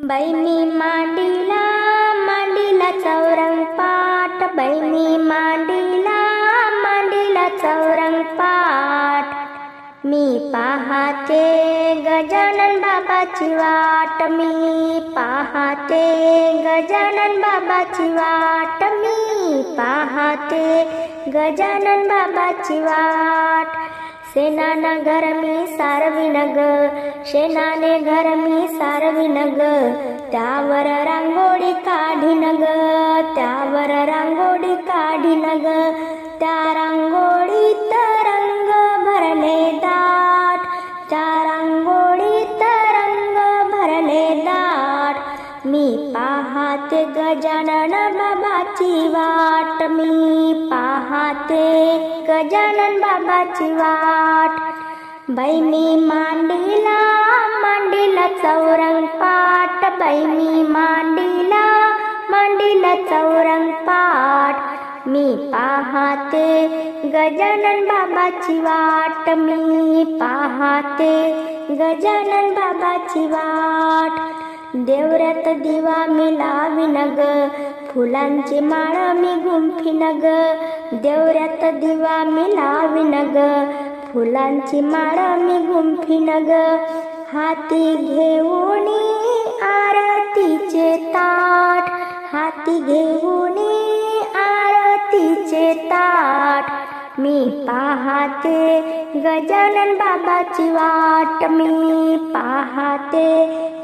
बाई मी मांडीला मांडीला चौरंग पाट, बाई मी मांडीला मांडीला चौरंग पाट। मी पाहते गजानन बाबाची वाट, मी पाहते गजानन बाबाची वाट, मी पाहते गजानन बाबाची वाट। शेणानं घर मी सारविन ग, शेणाने घर मी सारविन ग, त्यावर रांगोळी काढीन ग, त्यावर रांगोळी काढीन ग, त्या रांगोळीत रंग भरले दाट, त्या रांगोळीत रंग भरले दाट। मी पाहते गजानन बाबाची वाट, मी पाहते गजानन बाबाची वाट। बाई मी मांडीला मांडीला चौरंग पाट, बाई मी मांडीला मांडीला चौरंग पाट। मी पाहते गजानन बाबाची वाट, मी पाहते गजानन बाबाची वाट। देवऱ्यात दिवा मी लावीन ग, फुलांची माळ मी गुंफीन ग, देवऱ्यात दिवा मी लावीन ग, फुलांची माळ मी गुंफीन ग। हाती घेऊनी आरतीचे ताट, हाती घेऊनी आरतीचे ताट। मी पाहते गजानन बाबाची वाट, मी पाहते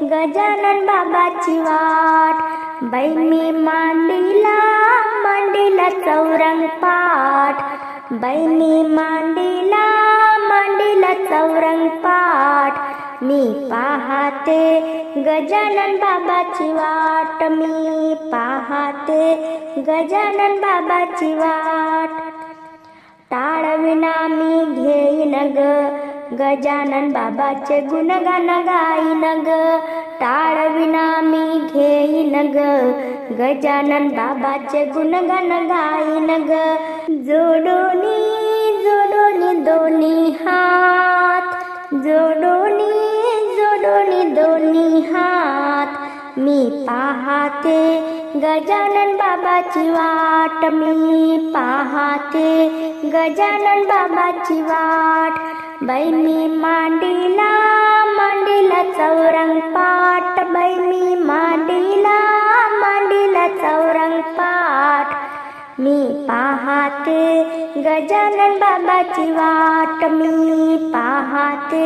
गजानन बाबाची वाट। बाई मी मांडीला मांडीला चौरंग पाट, बाई मी मांडीला मांडीला चौरंग पाट। मी पाहते गजानन बाबाची वाट, मी पाहते गजानन बाबाची वाट। टाळविना मी घेईन ग, गजानन बाबाचे गुणगान गाईन ग, टाळविना मी घेईन ग, गजानन बाबाचे गुणगान गाईन ग। जोडोनी जोडोनी दोन्ही हात, जोडोनी जोडोनी दोन्ही हात। मी पाहते गजानन बाबाची वाट, मी पाहते गजानन बाबाची वाट। बाई मी मांडीला मांडीला चौरंग पाट, बाई मी मांडीला मांडीला चौरंग पाट। मी पाहते गजानन बाबाची वाट, मी पाहते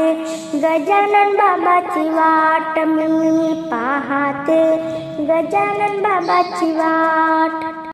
गजानन बाबाची वाट, मी पाहते गजानन बाबाची वाट।